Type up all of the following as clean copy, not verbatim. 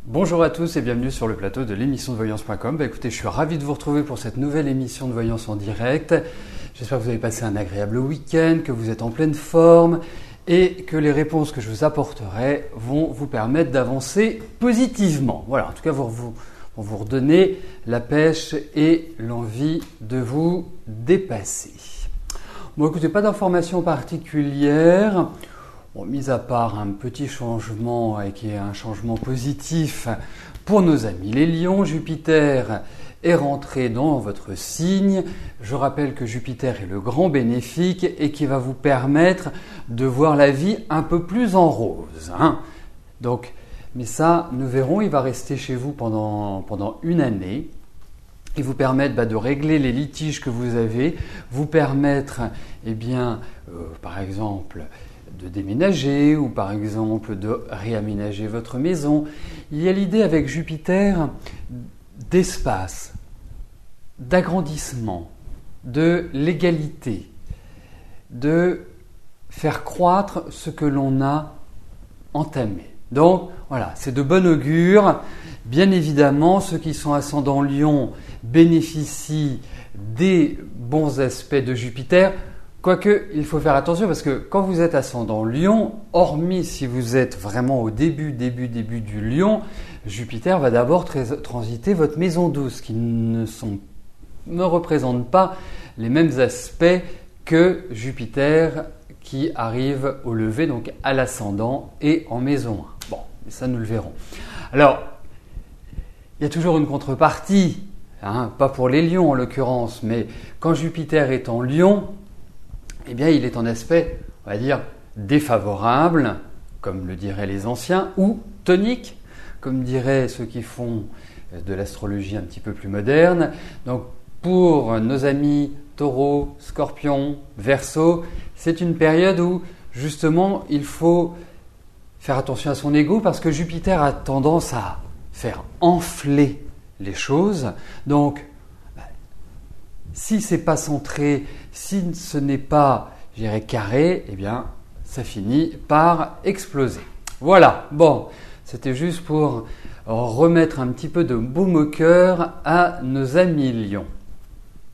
Bonjour à tous et bienvenue sur le plateau de l'émission de voyance.com. Écoutez, je suis ravi de vous retrouver pour cette nouvelle émission de voyance en direct. J'espère que vous avez passé un agréable week-end, que vous êtes en pleine forme et que les réponses que je vous apporterai vont vous permettre d'avancer positivement. Voilà, en tout cas, vont vous redonner la pêche et l'envie de vous dépasser. Bon, écoutez, pas d'informations particulières. Bon, mis à part un petit changement qui est un changement positif pour nos amis les lions, Jupiter est rentré dans votre signe. Je rappelle que Jupiter est le grand bénéfique et qui va vous permettre de voir la vie un peu plus en rose. Donc, mais ça, nous verrons, il va rester chez vous pendant une année. Et vous permettre de régler les litiges que vous avez, vous permettre, par exemple, de déménager ou par exemple de réaménager votre maison. Il y a l'idée avec Jupiter d'espace, d'agrandissement, de légalité, de faire croître ce que l'on a entamé. Donc voilà, c'est de bon augure. Bien évidemment, ceux qui sont ascendants Lion bénéficient des bons aspects de Jupiter. Quoique, il faut faire attention parce que quand vous êtes ascendant Lion, hormis si vous êtes vraiment au début du Lion, Jupiter va d'abord transiter votre maison 12, qui ne représente pas les mêmes aspects que Jupiter qui arrive au lever, donc à l'ascendant et en maison 1. Bon, ça nous le verrons. Alors, il y a toujours une contrepartie, pas pour les lions en l'occurrence, mais quand Jupiter est en Lion, il est en aspect, on va dire, défavorable, comme le diraient les anciens, ou tonique, comme diraient ceux qui font de l'astrologie un petit peu plus moderne. Donc, pour nos amis Taureau, Scorpion, Verseau, c'est une période où, justement, il faut faire attention à son ego parce que Jupiter a tendance à faire enfler les choses. Donc, si ce n'est pas centré, si ce n'est pas, carré, ça finit par exploser. Voilà, bon, c'était juste pour remettre un petit peu de baume au cœur à nos amis lions.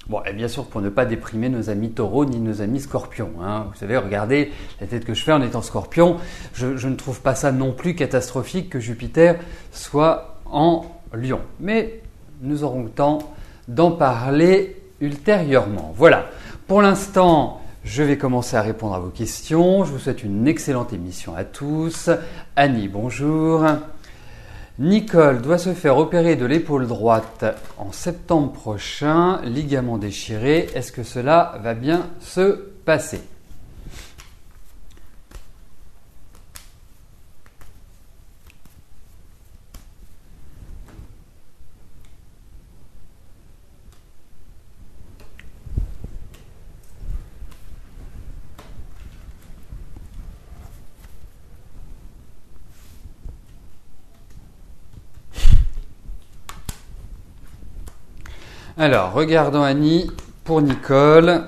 Bon, et bien sûr, pour ne pas déprimer nos amis taureaux ni nos amis scorpions. Vous savez, regardez la tête que je fais en étant scorpion. Je ne trouve pas ça non plus catastrophique que Jupiter soit en lion. Mais nous aurons le temps d'en parler ultérieurement. Voilà. Pour l'instant, je vais commencer à répondre à vos questions. Je vous souhaite une excellente émission à tous. Annie, bonjour. Nicole doit se faire opérer de l'épaule droite en septembre prochain, ligament déchiré. Est-ce que cela va bien se passer ? Alors, regardons Annie pour Nicole.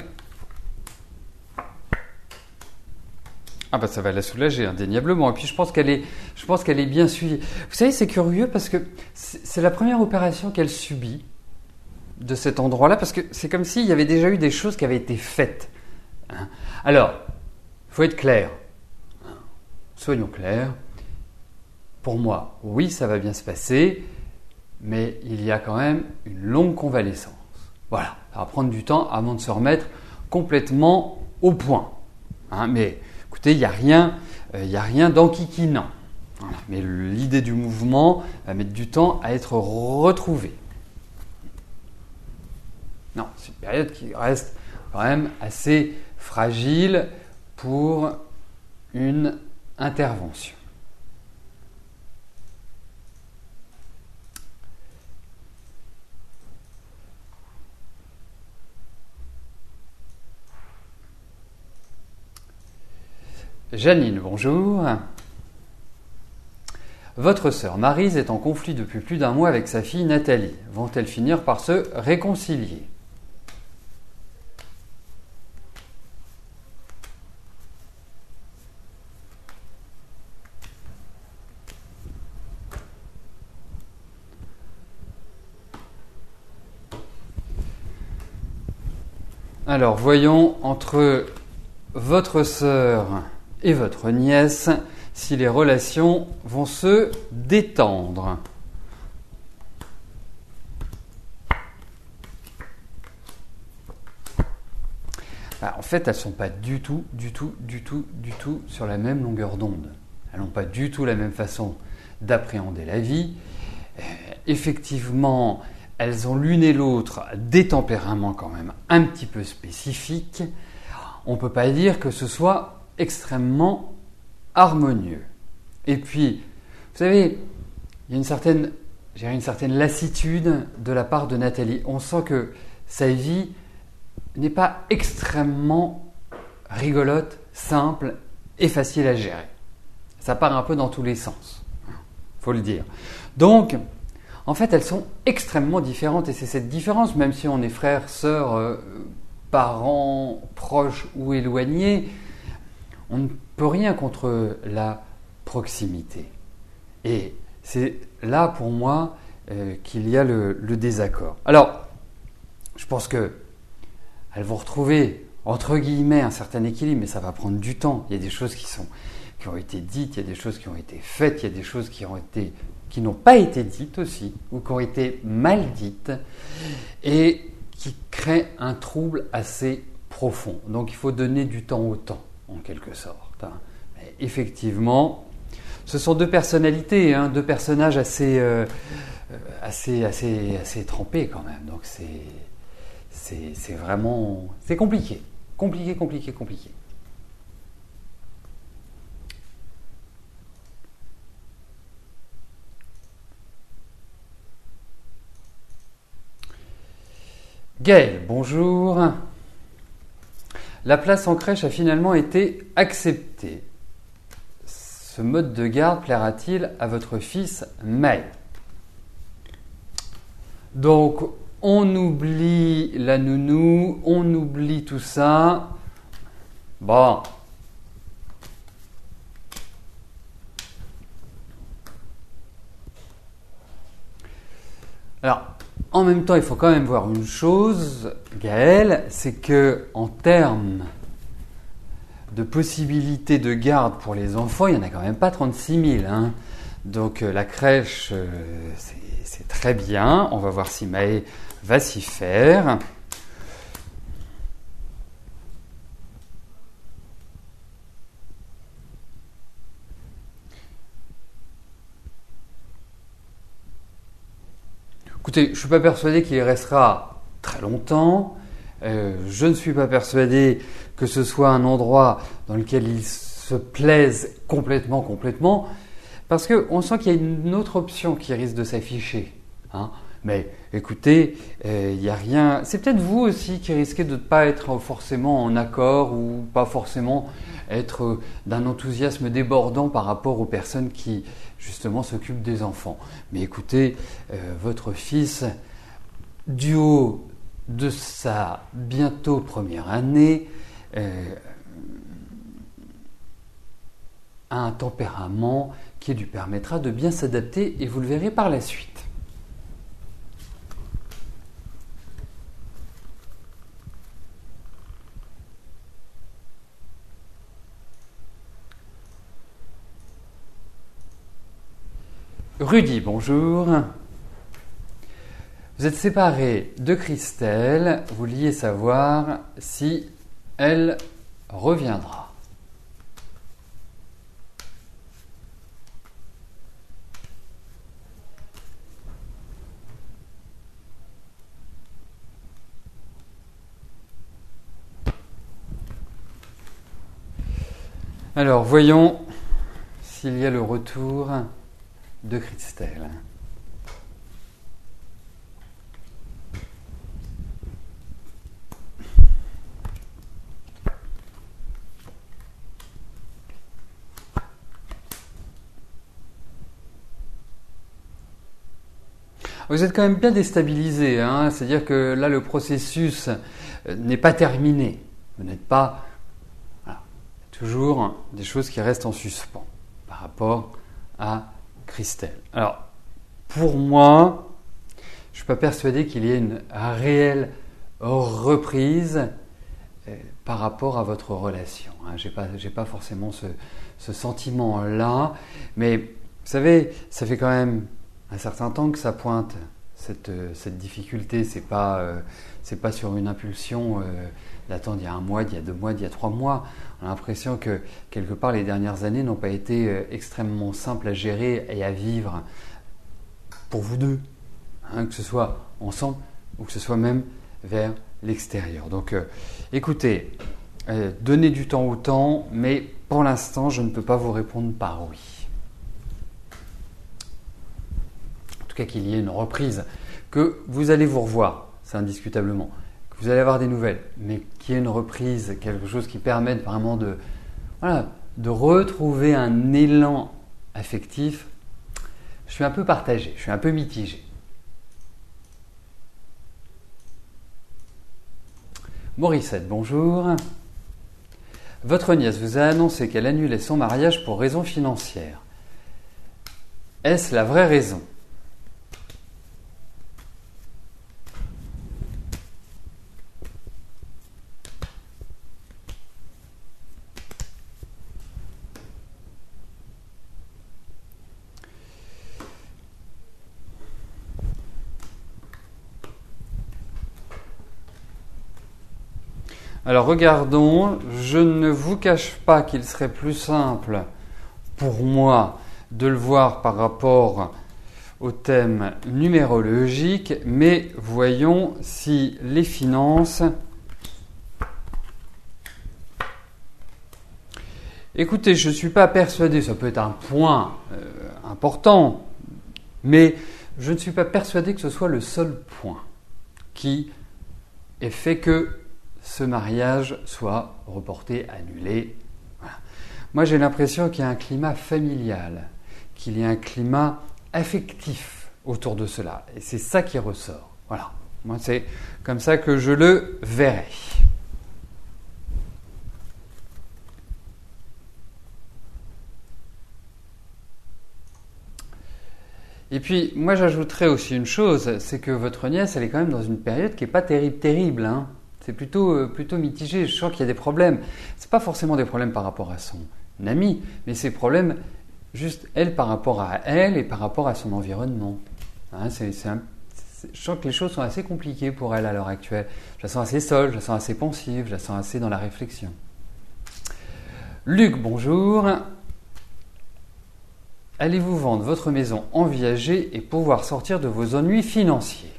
Ça va la soulager indéniablement. Et puis je pense qu'elle est bien suivie. Vous savez, c'est curieux parce que c'est la première opération qu'elle subit de cet endroit-là parce que c'est comme s'il y avait déjà eu des choses qui avaient été faites. Alors, il faut être clair. Soyons clairs. Pour moi, oui, ça va bien se passer. Mais il y a quand même une longue convalescence. Voilà, ça va prendre du temps avant de se remettre complètement au point. Mais écoutez, il n'y a rien d'enquiquinant. Voilà. Mais l'idée du mouvement va mettre du temps à être retrouvée. Non, c'est une période qui reste quand même assez fragile pour une intervention. Janine, bonjour. Votre sœur Maryse est en conflit depuis plus d'un mois avec sa fille Nathalie. Vont-elles finir par se réconcilier ? Alors, voyons entre votre sœur et votre nièce si les relations vont se détendre. En fait, elles ne sont pas du tout sur la même longueur d'onde. Elles n'ont pas du tout la même façon d'appréhender la vie. Effectivement, elles ont l'une et l'autre des tempéraments quand même un petit peu spécifiques. On ne peut pas dire que ce soit extrêmement harmonieux. Et puis, vous savez, il y a une certaine lassitude de la part de Nathalie. On sent que sa vie n'est pas extrêmement rigolote, simple et facile à gérer. Ça part un peu dans tous les sens, faut le dire. Donc, en fait, elles sont extrêmement différentes et c'est cette différence, même si on est frères, sœurs, parents, proches ou éloignés, on ne peut rien contre la proximité. Et c'est là, pour moi, qu'il y a le désaccord. Alors, je pense que elles vont retrouver, entre guillemets, un certain équilibre, mais ça va prendre du temps. Il y a des choses qui ont été dites, il y a des choses qui ont été faites, il y a des choses qui n'ont pas été dites aussi, ou qui ont été mal dites, et qui créent un trouble assez profond. Donc il faut donner du temps au temps, en quelque sorte. Mais effectivement, ce sont deux personnalités, deux personnages assez trempés quand même. Donc c'est vraiment... c'est compliqué. Compliqué. Gaël, bonjour. La place en crèche a finalement été acceptée. Ce mode de garde plaira-t-il à votre fils Maël? Donc, on oublie la nounou, on oublie tout ça. Bon. Alors, en même temps, il faut quand même voir une chose, Gaël, c'est que en termes de possibilités de garde pour les enfants, il n'y en a quand même pas 36 000. Donc la crèche, c'est très bien. On va voir si Maë va s'y faire. Écoutez, je ne suis pas persuadé qu'il y restera très longtemps. Je ne suis pas persuadé que ce soit un endroit dans lequel il se plaise complètement, parce qu'on sent qu'il y a une autre option qui risque de s'afficher. Mais écoutez, il n'y a rien. C'est peut-être vous aussi qui risquez de ne pas être forcément en accord ou pas forcément être d'un enthousiasme débordant par rapport aux personnes qui justement s'occupent des enfants. Mais écoutez, votre fils, du haut de sa bientôt première année, a un tempérament qui lui permettra de bien s'adapter et vous le verrez par la suite. Rudy, bonjour. Vous êtes séparé de Christelle, vous vouliez savoir si elle reviendra. Alors, voyons s'il y a le retour de Christelle. Vous êtes quand même bien déstabilisé, c'est-à-dire que là le processus n'est pas terminé. Vous n'êtes pas... Voilà. Toujours des choses qui restent en suspens par rapport à Christelle. Alors, pour moi, je ne suis pas persuadé qu'il y ait une réelle reprise par rapport à votre relation. Hein. J'ai pas forcément ce sentiment-là, mais vous savez, ça fait quand même un certain temps que ça pointe cette difficulté. C'est pas sur une impulsion datant d'il y a 1 mois, d'il y a 2 mois, d'il y a 3 mois. On a l'impression que quelque part les dernières années n'ont pas été extrêmement simples à gérer et à vivre pour vous deux, hein, que ce soit ensemble ou que ce soit même vers l'extérieur. Donc écoutez, donnez du temps au temps, mais pour l'instant je ne peux pas vous répondre par oui. En tout cas qu'il y ait une reprise, que vous allez vous revoir, c'est indiscutablement, que vous allez avoir des nouvelles, mais qu'il y ait une reprise, quelque chose qui permette vraiment de retrouver un élan affectif. Je suis un peu partagé, je suis un peu mitigé. Morissette, bonjour. Votre nièce vous a annoncé qu'elle annulait son mariage pour raisons financières. Est-ce la vraie raison ? Alors regardons, je ne vous cache pas qu'il serait plus simple pour moi de le voir par rapport au thème numérologique, mais voyons si les finances... Écoutez, je ne suis pas persuadé, ça peut être un point important, mais je ne suis pas persuadé que ce soit le seul point qui ait fait que ce mariage soit reporté, annulé. Voilà. Moi, j'ai l'impression qu'il y a un climat familial, qu'il y a un climat affectif autour de cela. Et c'est ça qui ressort. Voilà. Moi, c'est comme ça que je le verrai. Et puis, moi, j'ajouterais aussi une chose, c'est que votre nièce, elle est quand même dans une période qui n'est pas terrible, hein. C'est plutôt mitigé. Je sens qu'il y a des problèmes. Ce n'est pas forcément des problèmes par rapport à son ami, mais c'est des problèmes juste elle par rapport à elle et par rapport à son environnement. Hein, je sens que les choses sont assez compliquées pour elle à l'heure actuelle. Je la sens assez seule, je la sens assez pensive, je la sens assez dans la réflexion. Luc, bonjour. Allez-vous vendre votre maison en viager et pouvoir sortir de vos ennuis financiers ?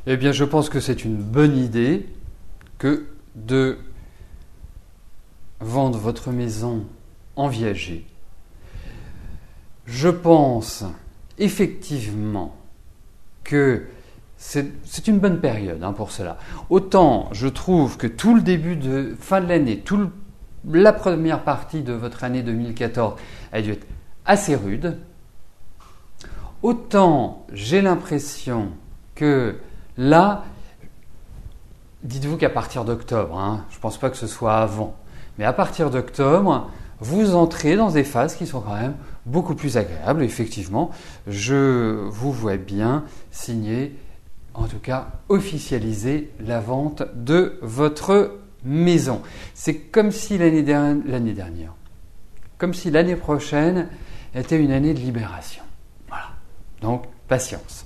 Eh bien, je pense que c'est une bonne idée que de vendre votre maison en viager. Je pense effectivement que c'est une bonne période pour cela. Autant je trouve que tout le début de fin de l'année, la première partie de votre année 2014 a dû être assez rude. Autant j'ai l'impression que là, dites-vous qu'à partir d'octobre, je ne pense pas que ce soit avant, mais à partir d'octobre, vous entrez dans des phases qui sont quand même beaucoup plus agréables. Effectivement, je vous vois bien signer, en tout cas officialiser la vente de votre maison. C'est comme si l'année dernière, comme si l'année prochaine était une année de libération. Voilà. Donc, patience.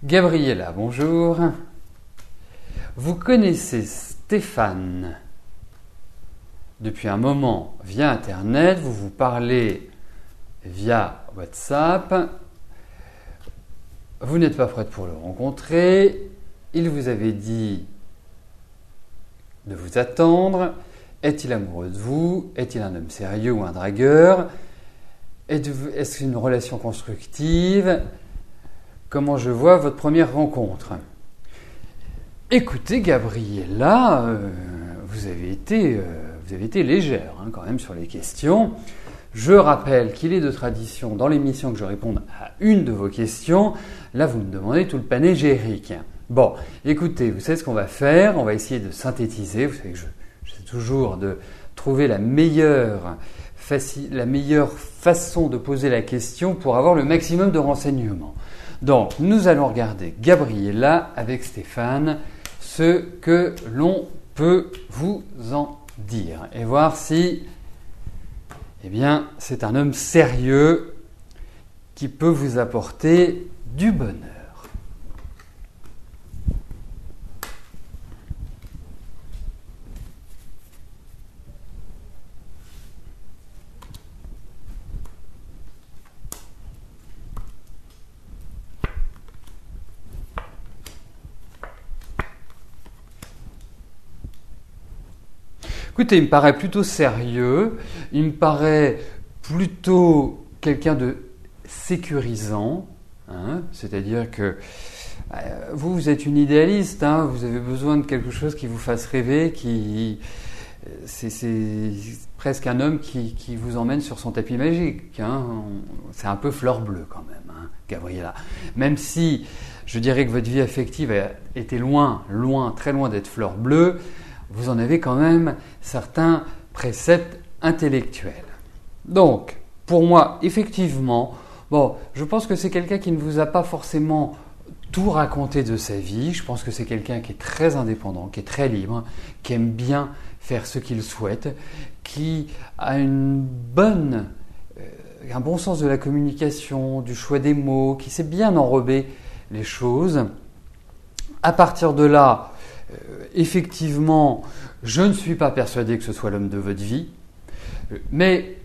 Gabriella, bonjour. Vous connaissez Stéphane depuis un moment via Internet, vous vous parlez via WhatsApp, vous n'êtes pas prête pour le rencontrer, il vous avait dit de vous attendre, Est-il amoureux de vous? Est-il un homme sérieux ou un dragueur? Est-ce une relation constructive? Comment je vois votre première rencontre? Écoutez, Gabriella, vous avez été légère quand même sur les questions. Je rappelle qu'il est de tradition dans l'émission que je réponde à une de vos questions. Là, vous me demandez tout le panégyrique. Bon, écoutez, vous savez ce qu'on va faire? On va essayer de synthétiser. Vous savez que j'essaie toujours de trouver la meilleure façon de poser la question pour avoir le maximum de renseignements. Donc, nous allons regarder, Gabriella, avec Stéphane, ce que l'on peut vous en dire et voir si, c'est un homme sérieux qui peut vous apporter du bonheur. Écoutez, il me paraît plutôt sérieux, il me paraît plutôt quelqu'un de sécurisant, c'est-à-dire que vous êtes une idéaliste, vous avez besoin de quelque chose qui vous fasse rêver, c'est presque un homme qui vous emmène sur son tapis magique. C'est un peu fleur bleue quand même, Gabriella. Même si je dirais que votre vie affective a été très loin d'être fleur bleue, vous en avez quand même certains préceptes intellectuels. Donc, pour moi, effectivement, je pense que c'est quelqu'un qui ne vous a pas forcément tout raconté de sa vie. Je pense que c'est quelqu'un qui est très indépendant, qui est très libre, qui aime bien faire ce qu'il souhaite, qui a un bon sens de la communication, du choix des mots, qui sait bien enrober les choses. À partir de là, effectivement, je ne suis pas persuadé que ce soit l'homme de votre vie, mais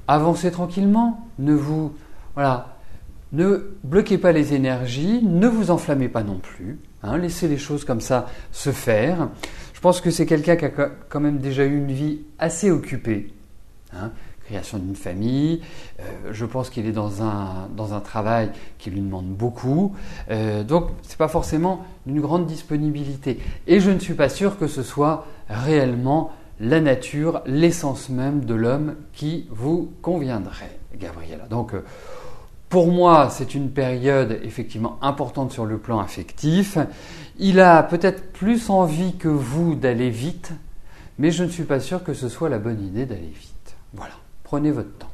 avancez tranquillement, ne bloquez pas les énergies, ne vous enflammez pas non plus, laissez les choses comme ça se faire. Je pense que c'est quelqu'un qui a quand même déjà eu une vie assez occupée, création d'une famille, je pense qu'il est dans un travail qui lui demande beaucoup, donc ce n'est pas forcément une grande disponibilité. Et je ne suis pas sûr que ce soit réellement la nature, l'essence même de l'homme qui vous conviendrait, Gabriella. Donc pour moi, c'est une période effectivement importante sur le plan affectif. Il a peut-être plus envie que vous d'aller vite, mais je ne suis pas sûr que ce soit la bonne idée d'aller vite. Voilà. Prenez votre temps.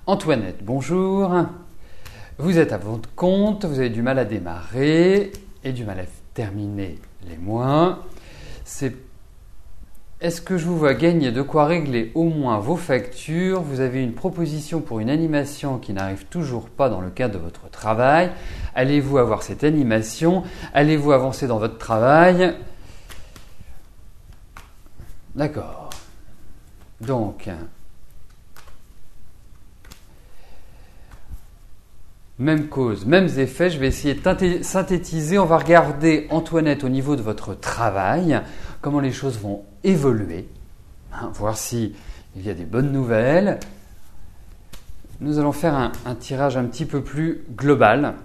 Antoinette, bonjour. Vous êtes à votre compte, vous avez du mal à démarrer et du mal à terminer les mois. Est-ce que je vous vois gagner de quoi régler au moins vos factures? Vous avez une proposition pour une animation qui n'arrive toujours pas dans le cadre de votre travail. Allez-vous avoir cette animation? Allez-vous avancer dans votre travail? D'accord. Donc, même cause, mêmes effets. Je vais essayer de synthétiser. On va regarder, Antoinette, au niveau de votre travail, comment les choses vont évoluer, voir s'il y a des bonnes nouvelles. Nous allons faire un tirage un petit peu plus global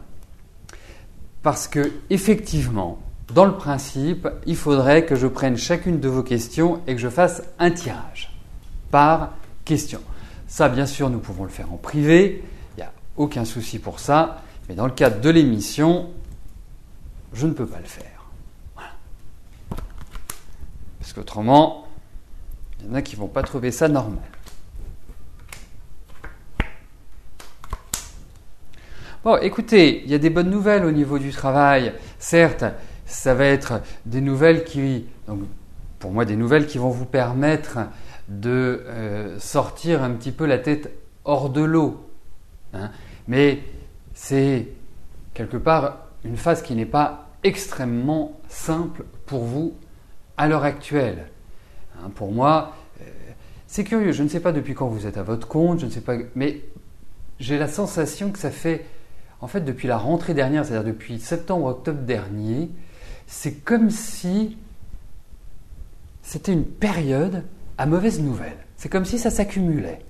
parce que effectivement, dans le principe, il faudrait que je prenne chacune de vos questions et que je fasse un tirage par question. Ça, bien sûr, nous pouvons le faire en privé, il n'y a aucun souci pour ça, mais dans le cadre de l'émission, je ne peux pas le faire. Parce qu'autrement, il y en a qui ne vont pas trouver ça normal. Bon, écoutez, il y a des bonnes nouvelles au niveau du travail. Certes, ça va être des nouvelles pour moi, des nouvelles qui vont vous permettre de sortir un petit peu la tête hors de l'eau. Mais c'est quelque part une phase qui n'est pas extrêmement simple pour vous à l'heure actuelle. Pour moi, c'est curieux, je ne sais pas depuis quand vous êtes à votre compte, je ne sais pas, mais j'ai la sensation que ça fait, en fait, depuis la rentrée dernière, c'est-à-dire depuis septembre-octobre dernier, c'est comme si c'était une période à mauvaise nouvelle. C'est comme si ça s'accumulait.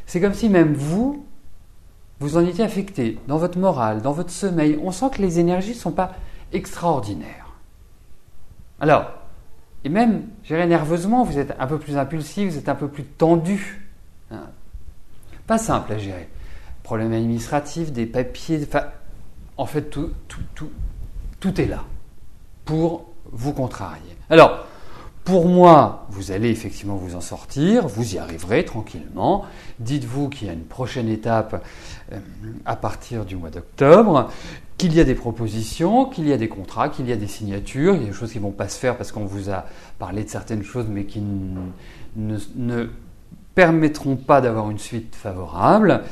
C'est comme si même vous en étiez affecté dans votre morale, dans votre sommeil. On sent que les énergies ne sont pas extraordinaires. Alors, et même, je dirais nerveusement, vous êtes un peu plus impulsif, vous êtes un peu plus tendu. Pas simple à gérer. Problèmes administratifs, des papiers, en fait, tout est là pour vous contrarier. Alors, pour moi, vous allez effectivement vous en sortir, vous y arriverez tranquillement. Dites-vous qu'il y a une prochaine étape à partir du mois d'octobre, qu'il y a des propositions, qu'il y a des contrats, qu'il y a des signatures, il y a des choses qui ne vont pas se faire parce qu'on vous a parlé de certaines choses mais qui ne permettront pas d'avoir une suite favorable.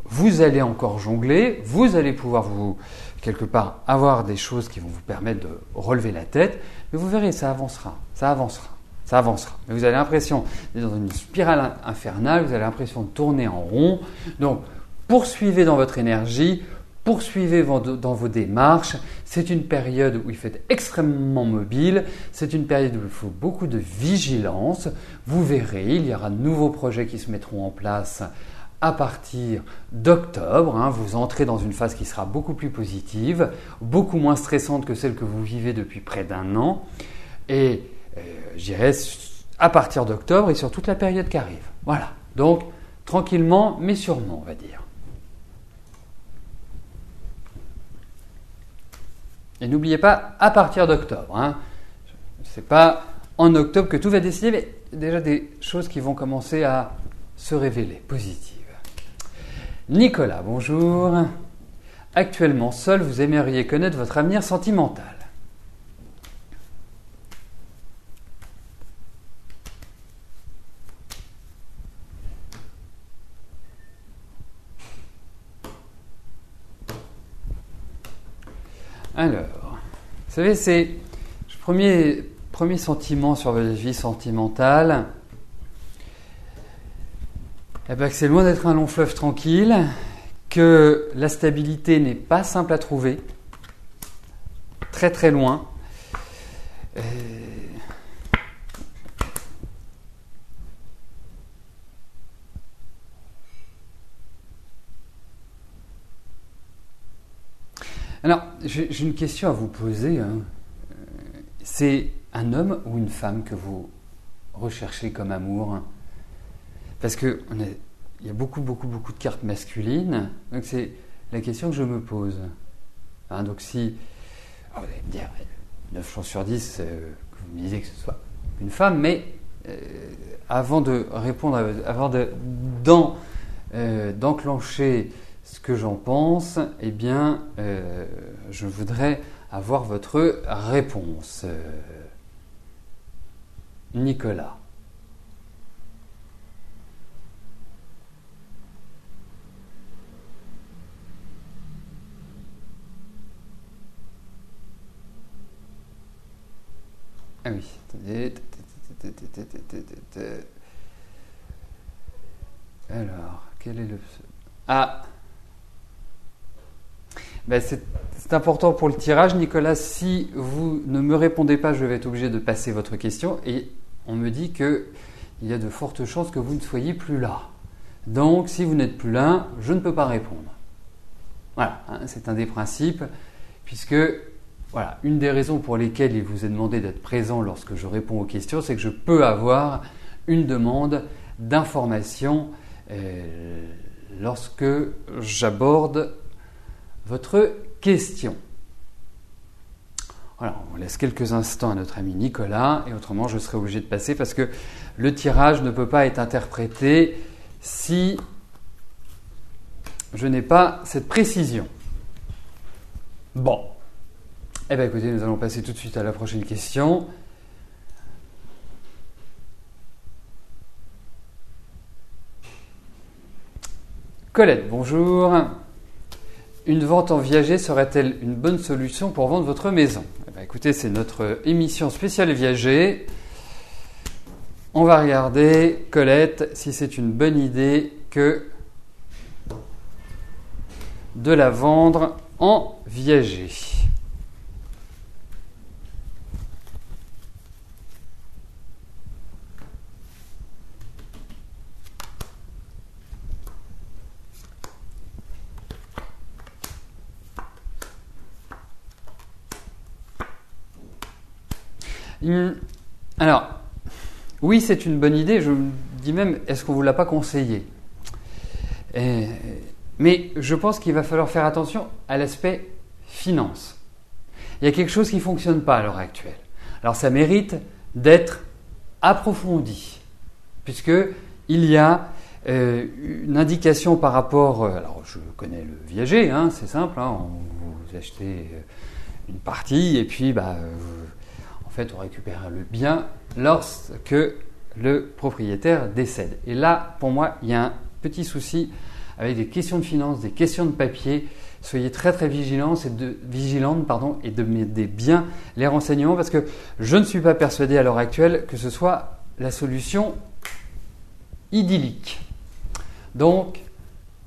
Vous allez encore jongler, vous allez pouvoir quelque part avoir des choses qui vont vous permettre de relever la tête, mais vous verrez, ça avancera. Mais vous avez l'impression d'être dans une spirale infernale, vous avez l'impression de tourner en rond. Donc, poursuivez dans votre énergie, poursuivez dans vos démarches. C'est une période où il faut être extrêmement mobile, c'est une période où il faut beaucoup de vigilance. Vous verrez, il y aura de nouveaux projets qui se mettront en place à partir d'octobre. Vous entrez dans une phase qui sera beaucoup plus positive, beaucoup moins stressante que celle que vous vivez depuis près d'un an. Et je dirais à partir d'octobre et sur toute la période qui arrive. Voilà. Donc, tranquillement, mais sûrement, on va dire. Et n'oubliez pas, à partir d'octobre. C'est pas en octobre que tout va décider, mais déjà des choses qui vont commencer à se révéler positives. Nicolas, bonjour. Actuellement seul, vous aimeriez connaître votre avenir sentimental. Alors, vous savez, c'est le premier sentiment sur votre vie sentimentale. Que c'est loin d'être un long fleuve tranquille, que la stabilité n'est pas simple à trouver, très très loin. Alors, j'ai une question à vous poser. C'est un homme ou une femme que vous recherchez comme amour ? Parce qu'il y a beaucoup de cartes masculines, donc c'est la question que je me pose. Donc si, vous allez me dire, 9 chances sur 10, que vous me disiez que ce soit une femme, mais avant de répondre, d'enclencher ce que j'en pense, eh bien, je voudrais avoir votre réponse. Nicolas. Ah oui, attendez. Alors, quel est le... c'est important pour le tirage, Nicolas. Si vous ne me répondez pas, je vais être obligé de passer votre question. Et on me dit qu'il y a de fortes chances que vous ne soyez plus là. Donc, si vous n'êtes plus là, je ne peux pas répondre. Voilà, c'est un des principes, puisque... Voilà, une des raisons pour lesquelles il vous est demandé d'être présent lorsque je réponds aux questions, c'est que je peux avoir une demande d'information lorsque j'aborde votre question. Voilà, on laisse quelques instants à notre ami Nicolas, et autrement je serai obligé de passer parce que le tirage ne peut pas être interprété si je n'ai pas cette précision. Bon. Eh bien écoutez, nous allons passer tout de suite à la prochaine question. Colette, bonjour. Une vente en viager serait-elle une bonne solution pour vendre votre maison ? Eh bien écoutez, c'est notre émission spéciale viager. On va regarder, Colette, si c'est une bonne idée que de la vendre en viager. Alors, oui, c'est une bonne idée. Je me dis même, est-ce qu'on ne vous l'a pas conseillé? Mais je pense qu'il va falloir faire attention à l'aspect finance. Il y a quelque chose qui ne fonctionne pas à l'heure actuelle. Alors, ça mérite d'être approfondi, puisqu'il y a une indication par rapport... alors, je connais le viager, hein, c'est simple. Hein, vous achetez une partie et puis... en fait, on récupère le bien lorsque le propriétaire décède. Et là, pour moi, il y a un petit souci avec des questions de finances, des questions de papier. Soyez très très vigilants et demandez bien les renseignements parce que je ne suis pas persuadé à l'heure actuelle que ce soit la solution idyllique. Donc,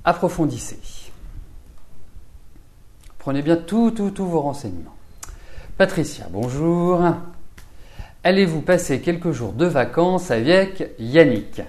approfondissez. Prenez bien tous vos renseignements. Patricia, bonjour. Allez-vous passer quelques jours de vacances avec Yannick?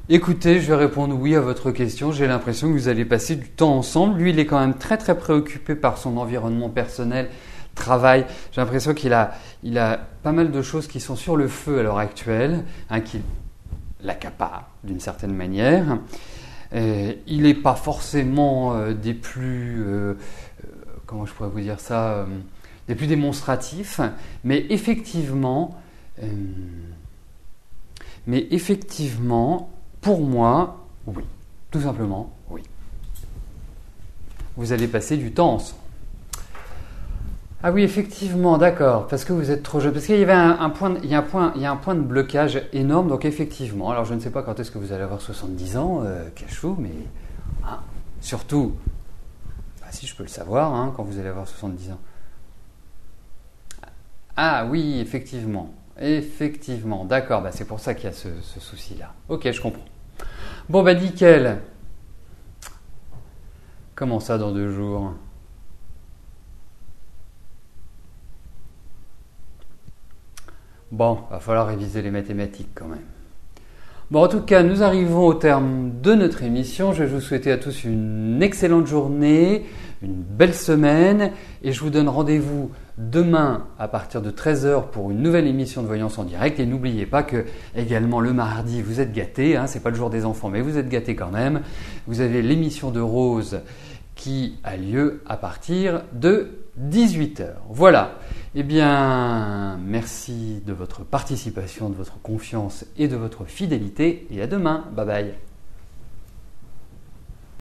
Écoutez, je vais répondre oui à votre question. J'ai l'impression que vous allez passer du temps ensemble. Lui, il est quand même très très préoccupé par son environnement personnel, travail. J'ai l'impression qu'il a pas mal de choses qui sont sur le feu à l'heure actuelle, hein, qui l'accaparent d'une certaine manière. Il n'est pas forcément des plus, comment je pourrais vous dire ça, des plus démonstratifs, mais effectivement, pour moi, oui. Tout simplement, oui. Vous allez passer du temps ensemble. Ah oui, effectivement, d'accord, parce que vous êtes trop jeune. Parce qu'il y avait un point de blocage énorme, donc effectivement. Alors je ne sais pas quand est-ce que vous allez avoir 70 ans, cachou, mais hein, surtout, si je peux le savoir, hein, quand vous allez avoir 70 ans. Ah oui, effectivement. Effectivement, d'accord, c'est pour ça qu'il y a ce souci-là. Ok, je comprends. Bon, nickel. Comment ça dans 2 jours? Bon, va falloir réviser les mathématiques quand même. Bon, en tout cas, nous arrivons au terme de notre émission. Je vais vous souhaiter à tous une excellente journée, une belle semaine et je vous donne rendez-vous demain à partir de 13h pour une nouvelle émission de Voyance en direct. Et n'oubliez pas que également le mardi, vous êtes gâtés, hein, c'est pas le jour des enfants, mais vous êtes gâtés quand même. Vous avez l'émission de Rose qui a lieu à partir de 18h. Voilà. Eh bien, merci de votre participation, de votre confiance et de votre fidélité. Et à demain. Bye bye.